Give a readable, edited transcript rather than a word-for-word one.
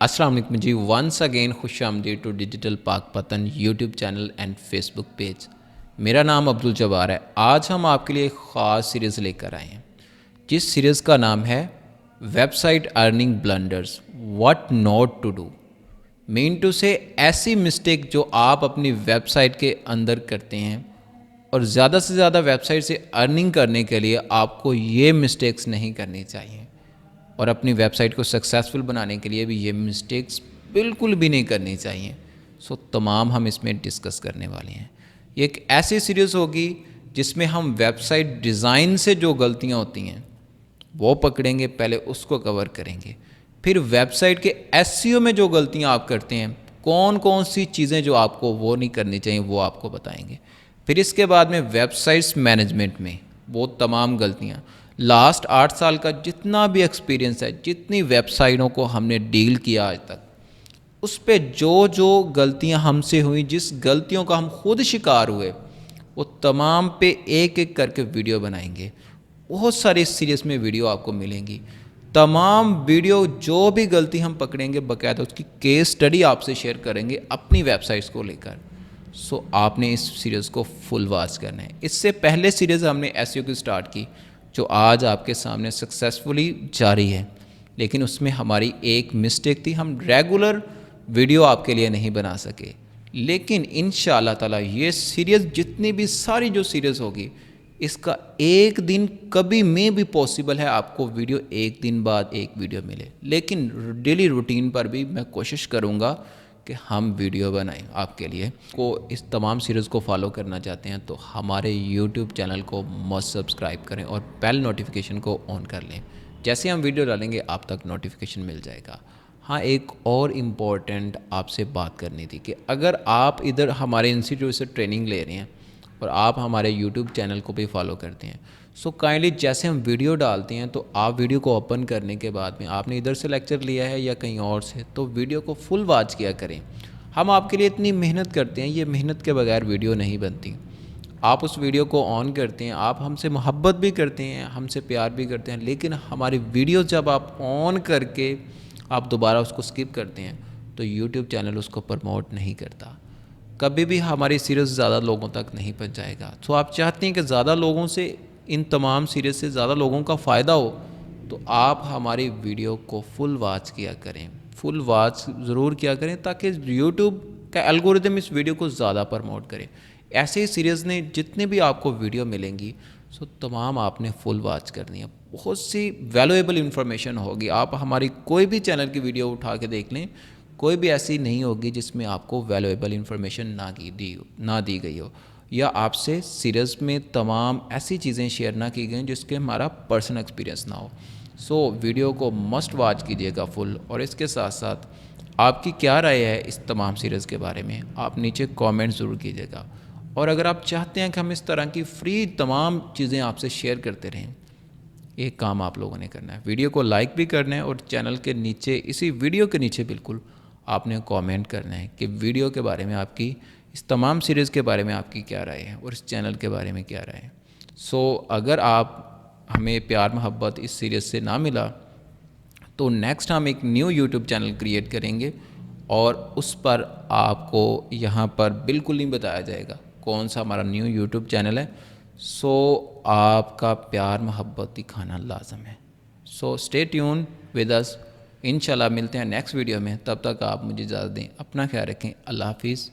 السلام علیکم جی، once again خوش آمدید to digital Pak Pattan YouTube channel and Facebook page. میرا نام عبدالجبار ہے۔ آج ہم آپ کے لیے ایک خاص سیریز لے کر آئے ہیں جس سیریز کا نام ہے website earning blunders what not to do, مین ٹو سے ایسی مسٹیک جو آپ اپنی ویب سائٹ کے اندر کرتے ہیں اور زیادہ سے زیادہ ویب سائٹ سے ارننگ کرنے کے لیے آپ کو یہ مسٹیکس نہیں کرنی چاہیے، اور اپنی ویب سائٹ کو سکسیزفل بنانے کے لیے بھی یہ مسٹیکس بالکل بھی نہیں کرنی چاہیے۔ تمام ہم اس میں ڈسکس کرنے والے ہیں۔ یہ ایک ایسی سیریز ہوگی جس میں ہم ویب سائٹ ڈیزائن سے جو غلطیاں ہوتی ہیں وہ پکڑیں گے، پہلے اس کو کور کریں گے، پھر ویب سائٹ کے ایس سی او میں جو غلطیاں آپ کرتے ہیں، کون کون سی چیزیں جو آپ کو وہ نہیں کرنی چاہیے وہ آپ کو بتائیں گے، پھر اس کے بعد میں ویب سائٹس مینجمنٹ میں وہ تمام غلطیاں، لاسٹ 8 سال کا جتنا بھی ایکسپیرینس ہے، جتنی ویب سائٹوں کو ہم نے ڈیل کیا آج تک، اس پہ جو غلطیاں ہم سے ہوئیں، جس غلطیوں کا ہم خود شکار ہوئے، وہ تمام پہ ایک ایک کر کے ویڈیو بنائیں گے۔ بہت ساری اس سیریز میں ویڈیو آپ کو ملیں گی، تمام ویڈیو جو بھی غلطی ہم پکڑیں گے باقاعدہ اس کی کیس سٹڈی آپ سے شیئر کریں گے اپنی ویب سائٹس کو لے کر۔ آپ نے اس سیریز کو فل واچ کرنا ہے۔ اس سے پہلے سیریز ہم نے ایس ای او کی سٹارٹ کی جو آج آپ کے سامنے سکسیزفلی جاری ہے، لیکن اس میں ہماری ایک مسٹیک تھی، ہم ریگولر ویڈیو آپ کے لیے نہیں بنا سکے، لیکن انشاءاللہ تعالی یہ سیریز جتنی بھی ساری جو سیریز ہوگی، اس کا ایک دن کبھی میں بھی پاسبل ہے آپ کو ویڈیو ایک دن بعد ایک ویڈیو ملے، لیکن ڈیلی روٹین پر بھی میں کوشش کروں گا کہ ہم ویڈیو بنائیں آپ کے لیے۔ کو اس تمام سیریز کو فالو کرنا چاہتے ہیں تو ہمارے یوٹیوب چینل کو مست سبسکرائب کریں اور بیل نوٹیفیکیشن کو آن کر لیں، جیسے ہم ویڈیو ڈالیں گے آپ تک نوٹیفیکیشن مل جائے گا۔ ہاں، ایک اور امپورٹنٹ آپ سے بات کرنی تھی کہ اگر آپ ادھر ہمارے انسٹیٹیوٹ سے ٹریننگ لے رہے ہیں اور آپ ہمارے یوٹیوب چینل کو بھی فالو کرتے ہیں، کائنڈلی جیسے ہم ویڈیو ڈالتے ہیں تو آپ ویڈیو کو اوپن کرنے کے بعد میں آپ نے ادھر سے لیکچر لیا ہے یا کہیں اور سے، تو ویڈیو کو فل واچ کیا کریں۔ ہم آپ کے لیے اتنی محنت کرتے ہیں، یہ محنت کے بغیر ویڈیو نہیں بنتی۔ آپ اس ویڈیو کو آن کرتے ہیں، آپ ہم سے محبت بھی کرتے ہیں، ہم سے پیار بھی کرتے ہیں، لیکن ہماری ویڈیو جب آپ آن کر کے آپ دوبارہ اس کو سکپ کرتے ہیں تو یوٹیوب چینل اس کو پروموٹ نہیں کرتا، کبھی بھی ہماری سیریز زیادہ لوگوں تک نہیں پہنچائے گا۔ آپ چاہتے ہیں کہ زیادہ لوگوں سے ان تمام سیریز سے زیادہ لوگوں کا فائدہ ہو، تو آپ ہماری ویڈیو کو فل واچ کیا کریں، فل واچ ضرور کیا کریں تاکہ یوٹیوب کا الگورتھم اس ویڈیو کو زیادہ پروموٹ کرے۔ ایسے ہی سیریز نے جتنے بھی آپ کو ویڈیو ملیں گی تمام آپ نے فل واچ کرنی ہے، بہت سی ویلیویبل انفارمیشن ہوگی۔ آپ ہماری کوئی بھی چینل کی ویڈیو اٹھا کے دیکھ لیں، کوئی بھی ایسی نہیں ہوگی جس میں آپ کو ویلیویبل انفارمیشن نہ دی گئی ہو، یا آپ سے سیریز میں تمام ایسی چیزیں شیئر نہ کی گئیں جس کے ہمارا پرسنل ایکسپیرینس نہ ہو۔ ویڈیو کو مسٹ واچ کیجیے گا فل، اور اس کے ساتھ ساتھ آپ کی کیا رائے ہے اس تمام سیریز کے بارے میں آپ نیچے کامنٹ ضرور کیجیے گا، اور اگر آپ چاہتے ہیں کہ ہم اس طرح کی فری تمام چیزیں آپ سے شیئر کرتے رہیں، ایک کام آپ لوگوں نے کرنا ہے، ویڈیو کو لائک بھی کرنا ہے، اور چینل کے نیچے اسی ویڈیو کے نیچے بالکل آپ نے کامنٹ کرنا ہے کہ ویڈیو کے بارے میں آپ کی، اس تمام سیریز کے بارے میں آپ کی کیا رائے ہے اور اس چینل کے بارے میں کیا رائے ہے۔ اگر آپ ہمیں پیار محبت اس سیریز سے نہ ملا تو نیکسٹ ہم ایک نیو یوٹیوب چینل کریٹ کریں گے، اور اس پر آپ کو یہاں پر بالکل نہیں بتایا جائے گا کون سا ہمارا نیو یوٹیوب چینل ہے۔ آپ کا پیار محبت دکھانا لازم ہے۔ اسٹے ٹیون ود اس، انشاءاللہ ملتے ہیں نیکسٹ ویڈیو میں، تب تک آپ مجھے اجازت دیں، اپنا خیال رکھیں، اللہ حافظ۔